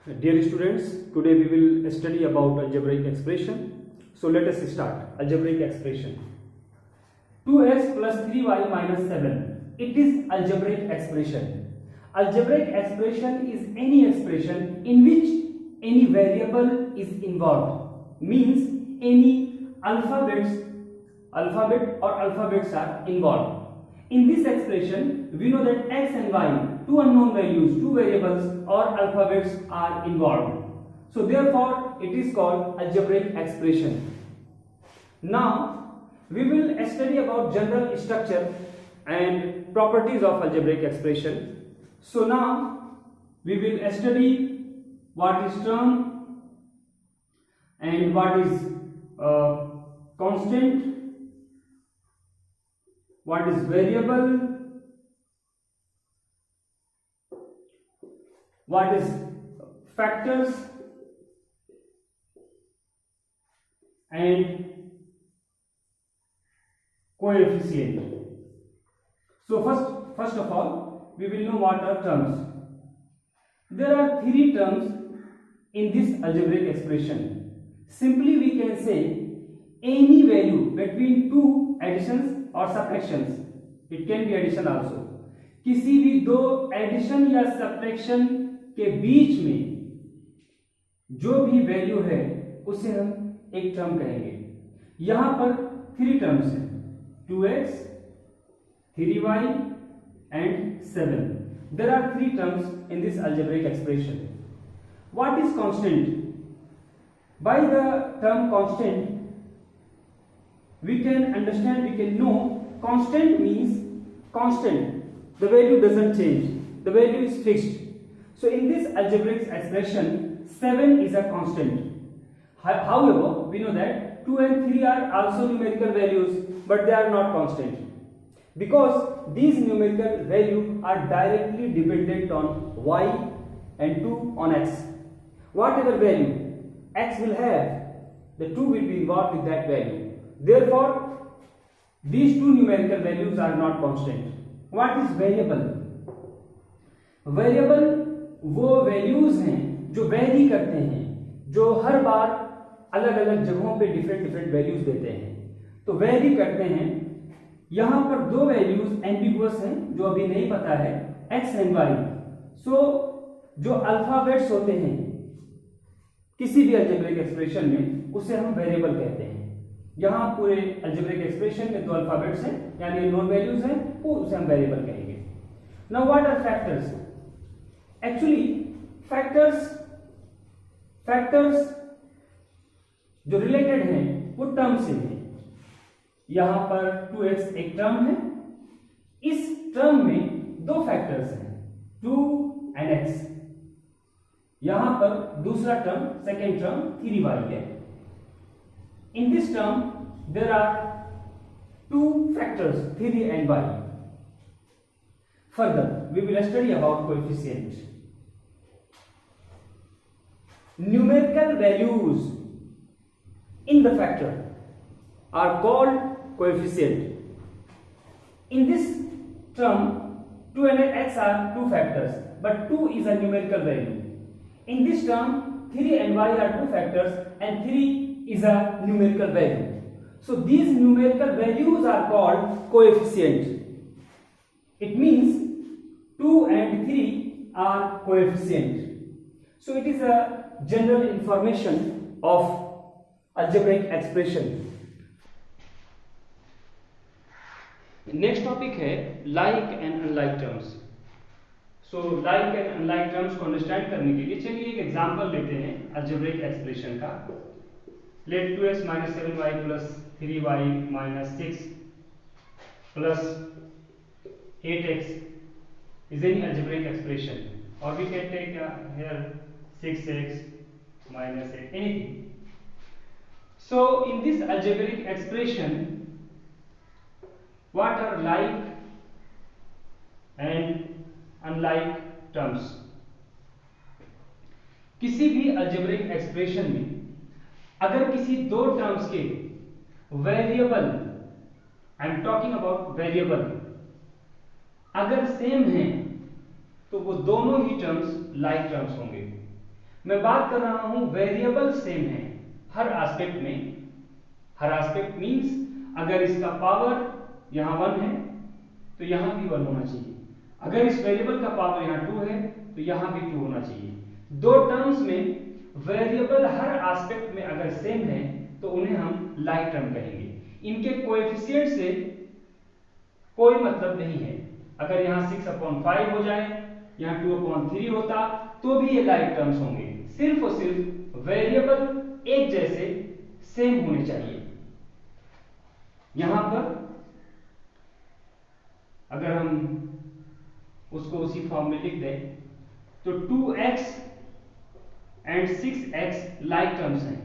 Dear students, today we will study about algebraic expression. So let us start. Algebraic expression. 2x plus 3y minus 7. It is algebraic expression. Algebraic expression is any expression in which any variable is involved. Means any alphabet or alphabets are involved. In this expression, we know that x and y, two unknown values, two variables or alphabets are involved. So therefore, it is called algebraic expression. Now, we will study about general structure and properties of algebraic expression. So now, we will study what is term and what is constant, what is variable, what is factors, and coefficient. So first of all, we will know what are terms. There are three terms in this algebraic expression. Simply we can say any value between two additions और subtractions. It can be addition also. किसी भी दो addition या subtraction के बीच में जो भी value है उसे हम एक टर्म कहेंगे. यहां पर थ्री टर्म्स हैं, 2x, 3y and 7. There are three terms in this algebraic expression. What is constant? By the term constant, we can understand, we can know constant means constant. The value doesn't change. The value is fixed. So in this algebraic expression, 7 is a constant. However, we know that 2 and 3 are also numerical values, but they are not constant. Because these numerical values are directly dependent on y and 2 on x. Whatever value x will have, the 2 will be involved with that value. Therefore, these two numerical values are not constant. What is variable? Variable वो values हैं जो very करते हैं, जो हर बार अलग अलग जगहों पे डिफरेंट वैल्यूज देते हैं, तो वेरी करते हैं. यहां पर दो वैल्यूज एम्बिगुअस हैं जो अभी नहीं पता है, x एंड y. सो जो अल्फाबेट्स होते हैं किसी भी अलजेब्रिक एक्सप्रेशन में, उसे हम वेरिएबल कहते हैं. यहां पूरे अलजेब्रिक एक्सप्रेशन में दो अल्फाबेट्स हैं यानी नोन वैल्यूज हैं, वो उसे हम वेरिएबल कहेंगे. Now what are factors? Actually factors जो रिलेटेड हैं वो टर्म से हैं. यहां पर 2x एक टर्म है. इस टर्म में दो फैक्टर्स हैं, 2 एंड x. यहां पर दूसरा टर्म, सेकेंड टर्म 3y है. In this term, there are two factors, 3 and y. Further, we will study about coefficient. Numerical values in the factor are called coefficient. In this term, 2 and x are two factors, but 2 is a numerical value. In this term, 3 and y are two factors and 3 is a numerical value. So these numerical values are called coefficient. It means 2 and 3 are coefficient. So it is a general information of algebraic expression. Next topic है like and unlike terms. So like and unlike terms को understand करने के लिए चलिए एक example लेते हैं algebraic expression का. Let 2x minus 7y plus 3y minus 6 plus 8x is any algebraic expression, or we can take here 6x minus 8, anything. So in this algebraic expression, what are like and unlike terms? किसी भी algebraic expression में अगर किसी दो terms के variable, I am talking about variable, अगर same हैं तो वो दोनों ही टर्म्स लाइक टर्म्स होंगे. मैं बात कर रहा हूं वेरिएबल सेम है हर एस्पेक्ट में। हर एस्पेक्ट मींस अगर इसका पावर यहां 1 है तो यहां भी 1 होना चाहिए, अगर इस वेरिएबल का पावर यहां 2 है तो यहां भी 2 होना चाहिए। दो टर्म्स में वेरिएबल हर एस्पेक्ट में अगर सेम है तो उन्हें हम लाइक टर्म कहेंगे। इनके कोएफिशिएंट से कोई मतलब नहीं है। अगर यहां 6/5 हो जाए, यहां 2/3 होता तो भी ये लाइक टर्म्स होंगे। सिर्फ और सिर्फ वेरिएबल एक जैसे सेम होने चाहिए। यहां पर अगर हम उसको उसी फॉर्म में लिख दें तो 2x and 6x like terms हैं।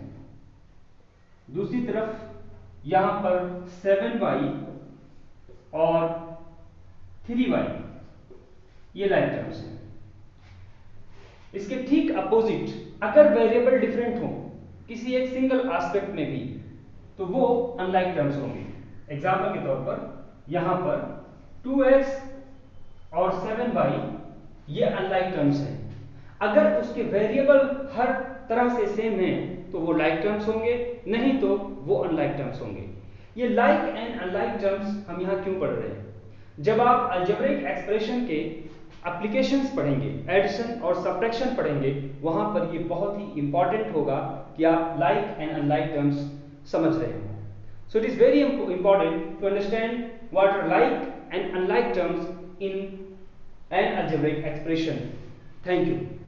दूसरी तरफ यहां पर 7y और 3y ये लाइक टर्म्स हैं। इसके ठीक अपोजिट अगर वेरिएबल डिफरेंट हो किसी एक सिंगल एस्पेक्ट में भी तो वो अनलाइक टर्म्स होंगे। एग्जांपल के तौर पर यहां पर 2x और 7y ये अनलाइक टर्म्स हैं। अगर उसके वेरिएबल हर तरह से सेम हैं तो वो लाइक टर्म्स होंगे, नहीं तो वो अनलाइक टर्म्स होंगे। ये लाइक एंड अनलाइक टर्म्स हम यहां क्यों पढ़ रहे हैं? जब आप अलजेब्रिक एक्सप्रेशन के एप्लीकेशंस पढ़ेंगे, एडिशन और सब्ट्रैक्शन पढ़ेंगे, वहां पर ये बहुत ही इंपॉर्टेंट होगा कि आप लाइक एंड अनलाइक टर्म्स समझ रहे हो। So it is very important to understand what are like and unlike terms in an algebraic expression. Thank you.